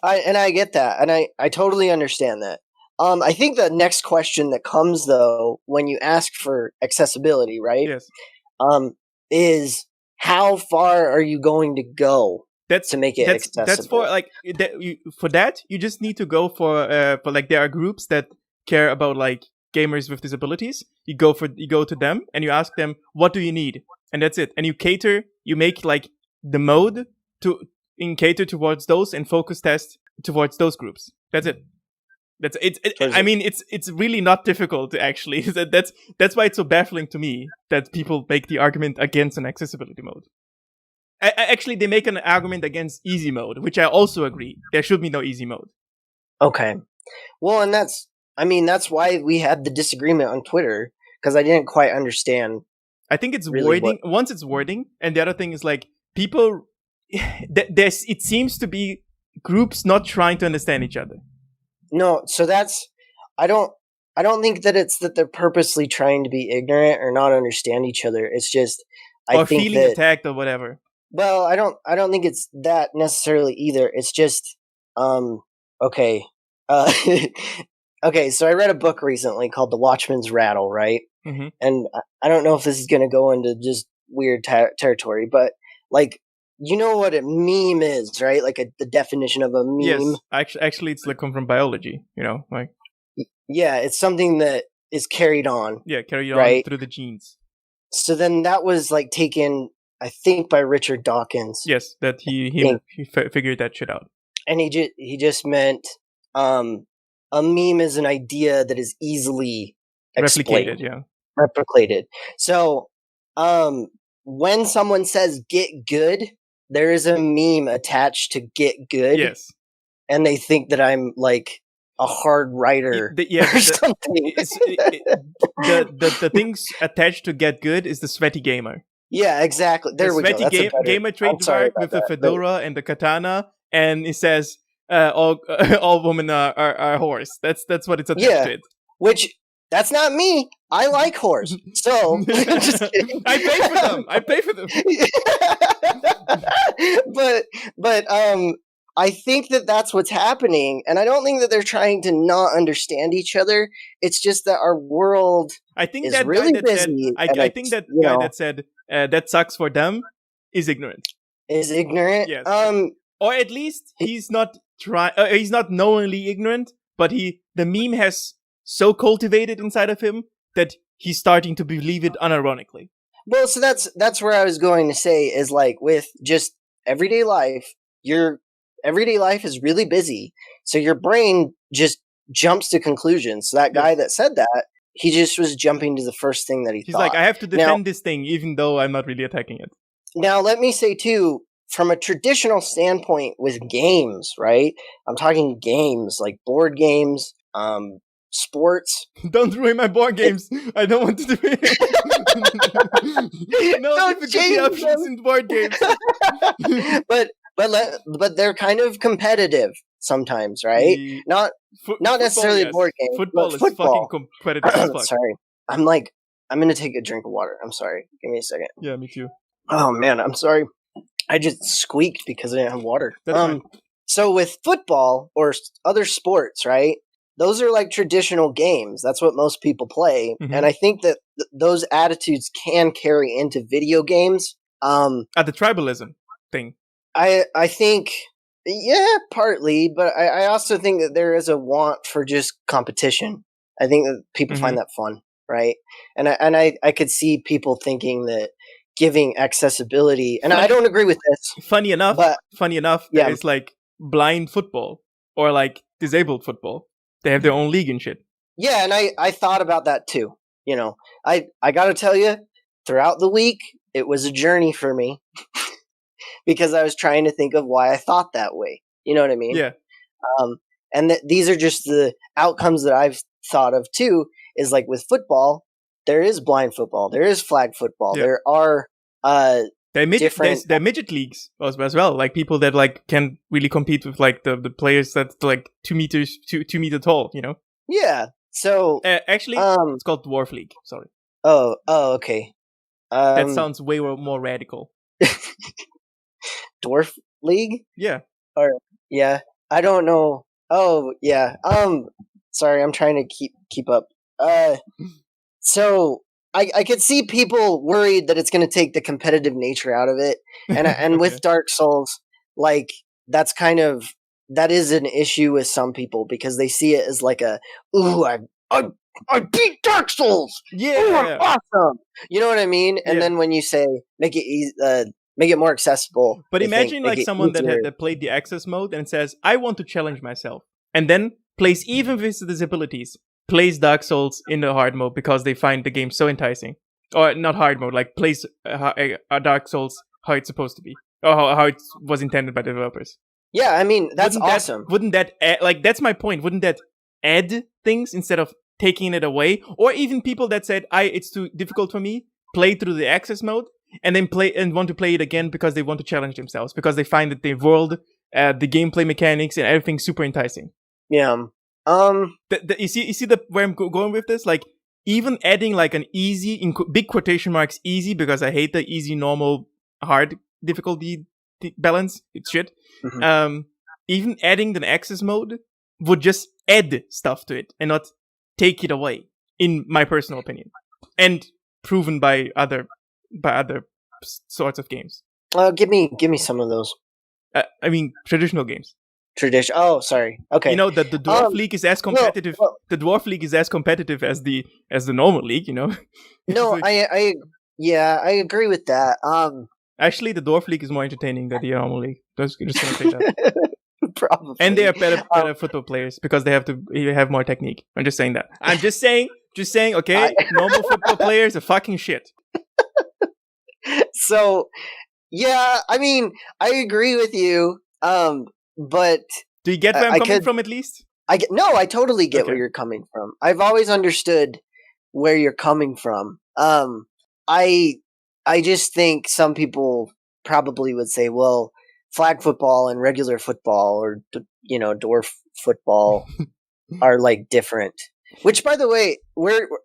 I get that. And I totally understand that. I think the next question that comes though, when you ask for accessibility, right? Yes. Is how far are you going to go? To make it accessible. That's for like for that you just need to go for like there are groups that care about like gamers with disabilities. You go to them and you ask them what do you need, and that's it. And you make like the mode to cater towards those and focus test towards those groups. That's it. That's it. I mean, it's really not difficult actually. That's why it's so baffling to me that people make the argument against an accessibility mode. Actually, they make an argument against easy mode, which I also agree. There should be no easy mode. Okay. Well, and that's why we had the disagreement on Twitter, because I didn't quite understand. I think it's really wording. Once it's wording, and the other thing is like people, it seems to be groups not trying to understand each other. No, so that's, I don't think that it's that they're purposely trying to be ignorant or not understand each other. It's just, I think feeling attacked or whatever. Well, I don't think it's that necessarily either. It's just, okay. Okay, so I read a book recently called The Watchman's Rattle, right? Mm-hmm. And I don't know if this is going to go into just weird territory, but like, you know what a meme is, right? Like the definition of a meme. Yes, actually, it's like come from biology, like. Yeah, it's something that is carried on. Yeah, carried on through the genes. So then that was like taken, I think, by Richard Dawkins. Yes, that he figured that shit out. And he just meant a meme is an idea that is easily replicated. Yeah, replicated. So when someone says "get good," there is a meme attached to "get good." Yes, and they think that I'm like a hard writer or something. The things attached to "get good" is the sweaty gamer. Yeah, exactly. There we go. Sweaty gamer trademark with the fedora and the katana, and it says all women are whores. That's what it's attached to. Which that's not me. I like whores. So just kidding. I pay for them. but I think that that's what's happening, and I don't think that they're trying to not understand each other. It's just that our world is really busy. I think that guy that said that sucks for them is ignorant. Is ignorant? Yes. Or at least he's not he's not knowingly ignorant, but the meme has so cultivated inside of him that he's starting to believe it unironically. Well, so that's where I was going to say is like with just everyday life, your everyday life is really busy, so your brain just jumps to conclusions. So that guy that said that, he just was jumping to the first thing that he's thought. Like, I have to defend this thing, even though I'm not really attacking it. Now, let me say, too, from a traditional standpoint with games, right? I'm talking games, like board games, sports. Don't ruin my board games. I don't want to do it. No difficulty options in board games. but they're kind of competitive sometimes, right? Not necessarily board games. Football is fucking competitive as fuck. Sorry, I'm gonna take a drink of water. I'm sorry. Give me a second. Yeah, me too. Oh man, I'm sorry. I just squeaked because I didn't have water. That's fine. So with football or other sports, right? Those are like traditional games. That's what most people play. Mhm. And I think that those attitudes can carry into video games. The tribalism thing. I think, yeah, partly, but I also think that there is a want for just competition. I think that people find that fun, right? And I could see people thinking that giving accessibility, and I don't agree with this. Funny enough, yeah. It's like blind football or like disabled football. They have their own league and shit. Yeah, and I thought about that too. You know, I gotta tell you, throughout the week, it was a journey for me because I was trying to think of why I thought that way. You know what I mean? Yeah. And these are just the outcomes that I've thought of too, is like with football, there is blind football, there is flag football, there are There are midget leagues as well, like people that like can really compete with like the players that's like 2 meters tall, you know? Yeah. So actually, it's called Dwarf League. Sorry. Oh, okay. That sounds way more radical. Dwarf League? Yeah. Or yeah, I don't know. Oh yeah. Sorry, I'm trying to keep up. So I could see people worried that it's going to take the competitive nature out of it, and with Dark Souls, like that is an issue with some people because they see it as like I beat Dark Souls. Yeah, awesome. You know what I mean? And then when you say make it easy, make it more accessible. But imagine like someone that played the access mode and says, "I want to challenge myself," and then plays even with the disabilities. Plays Dark Souls in the hard mode because they find the game so enticing. Or not hard mode, like plays Dark Souls how it's supposed to be. Or how it was intended by the developers. Yeah, I mean, that's awesome. Wouldn't that add, that's my point. Wouldn't that add things instead of taking it away? Or even people that said, it's too difficult for me, play through the access mode, and then play and want to play it again because they want to challenge themselves. Because they find that the world, the gameplay mechanics, and everything super enticing. Yeah. You see where I'm going with this? Like, even adding like an easy, in big quotation marks, easy, because I hate the easy, normal, hard difficulty balance. It's shit. Mm-hmm. Even adding the access mode would just add stuff to it and not take it away, in my personal opinion, and proven by other sorts of games. Give me some of those. I mean, traditional games. Oh, sorry. Okay. You know that the Dwarf League is as competitive. The Dwarf League is as competitive as the normal league. You know. No, I agree with that. Actually, the Dwarf League is more entertaining than the normal league. Just gonna say that. Probably. And they are better football players because they have more technique. I'm just saying that. I'm just saying. Okay, normal football players are fucking shit. So, yeah, I mean, I agree with you. But do you get where I'm coming from? At least I totally get where you're coming from. I've always understood where you're coming from. I just think some people probably would say, well, flag football and regular football, or dwarf football, are like different. Which, by the way,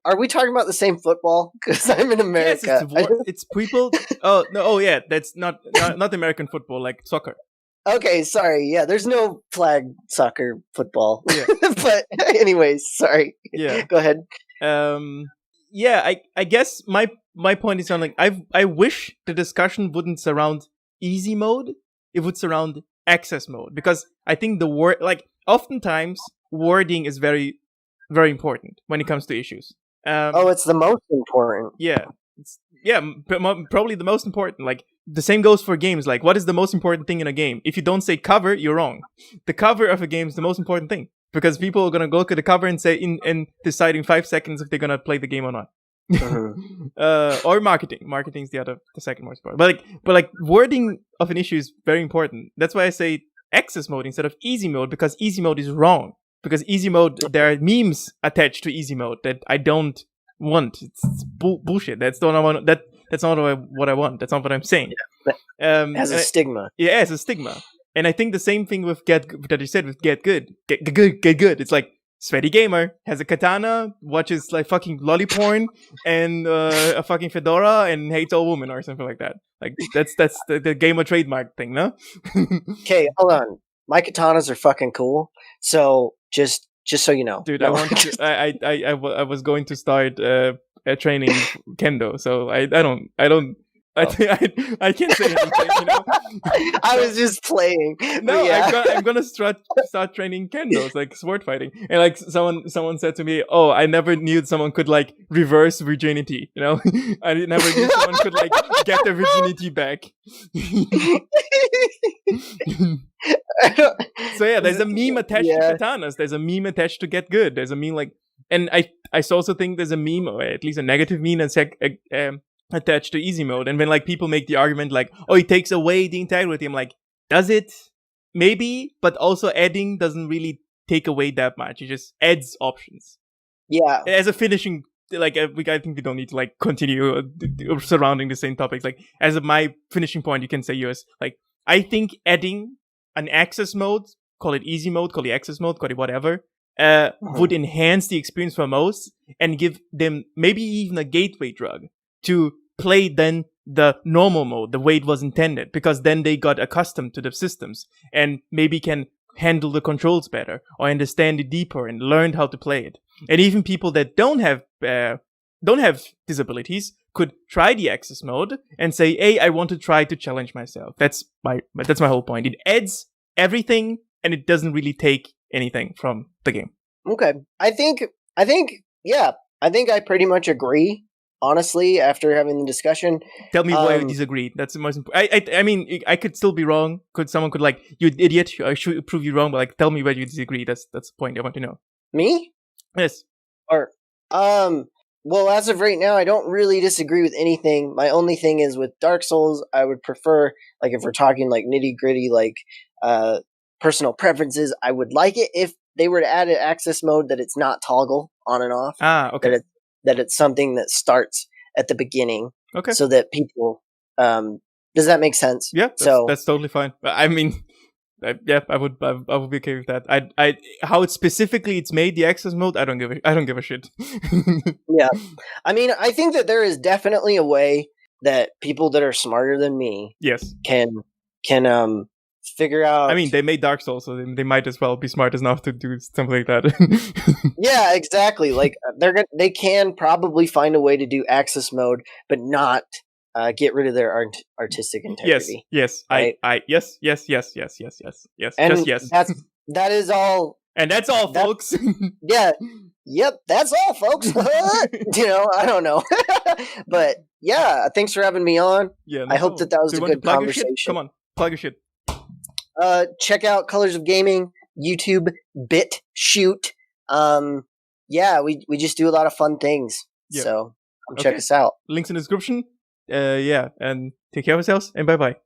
are we talking about the same football? Because I'm in America. Yes, it's people. Oh no! Oh yeah, that's not American football, like soccer. Okay, sorry. Yeah, there's no flag soccer football. Yeah. But anyways, sorry. Yeah. Go ahead. Yeah, I guess my point is on like I wish the discussion wouldn't surround easy mode. It would surround access mode, because I think the word, like, oftentimes wording is very, very important when it comes to issues. It's the most important. Yeah. Probably the most important. Like, the same goes for games. Like, what is the most important thing in a game? If you don't say cover, you're wrong. The cover of a game is the most important thing, because people are gonna look at the cover and say in deciding 5 seconds if they're gonna play the game or not. Mm-hmm. Or marketing. Marketing is the second most important. But like wording of an issue is very important. That's why I say access mode instead of easy mode, because easy mode is wrong. because easy mode, there are memes attached to easy mode that I don't want. It's bullshit. That's not what I want. That's not what I want. That's not what I'm saying. Yeah, as a stigma. Yeah, as a stigma. And I think the same thing with that you said with get good. Get good. It's like sweaty gamer has a katana, watches like fucking lolly porn and a fucking fedora and hates all women or something like that. Like that's the gamer trademark thing, no? Okay, hold on. My katanas are fucking cool. So just so you know, dude, I was going to start training kendo, so I can't say anything, you know. I was just playing. No, yeah. I'm gonna start training kendo, it's like sword fighting. And like someone said to me, "Oh, I never knew someone could like reverse virginity." You know, I never knew someone could like get their virginity back. So yeah, there's a meme attached to katanas. There's a meme attached to get good. There's a meme like, and I also think there's a meme, or at least a negative meme, that's attached to easy mode. And when like people make the argument like, oh, it takes away the integrity, I'm like, does it? Maybe, but also adding doesn't really take away that much. It just adds options. Yeah. As a finishing, like, I think we don't need to like continue surrounding the same topics. Like, as my finishing point, you can say yours. Like, I think adding an access mode, call it easy mode, call it access mode, call it whatever, would enhance the experience for most and give them maybe even a gateway drug to play then the normal mode the way it was intended, because then they got accustomed to the systems and maybe can handle the controls better or understand it deeper and learn how to play it. And even people that don't have disabilities could try the access mode and say, hey, I want to try to challenge myself. That's my whole point. It adds everything and it doesn't really take anything from the game. Okay. I think I pretty much agree. Honestly, after having the discussion, tell me why you disagree. That's the most important. I mean, I could still be wrong. Someone could like, you idiot, I should prove you wrong, but like, tell me why you disagree. That's the point I want to know. Me? Yes. Or, well, as of right now, I don't really disagree with anything. My only thing is with Dark Souls, I would prefer, like, if we're talking like nitty gritty, like, personal preferences, I would like it if they were to add an access mode that it's not toggle on and off. Ah, okay. That it's something that starts at the beginning. Okay. So that people, does that make sense? Yeah. That's totally fine. I mean, yeah, I would be okay with that. How it's specifically made the access mode, I don't give a shit. Yeah. I mean, I think that there is definitely a way that people that are smarter than me, yes, can figure out. I mean, they made Dark Souls, so they might as well be smart enough to do something like that. Yeah, exactly. Like they can probably find a way to do access mode, but not get rid of their artistic integrity. Yes, right? Yes. And just yes. That is all. And that's all, folks. Yeah. Yep. That's all, folks. I don't know. But yeah, thanks for having me on. Yeah. I hope that was a good conversation. Come on, plug your shit. Check out Colors of Gaming, YouTube, BitChute. Yeah, we just do a lot of fun things. Yeah. So check us out. Links in the description. Yeah, and take care of yourselves, and bye-bye.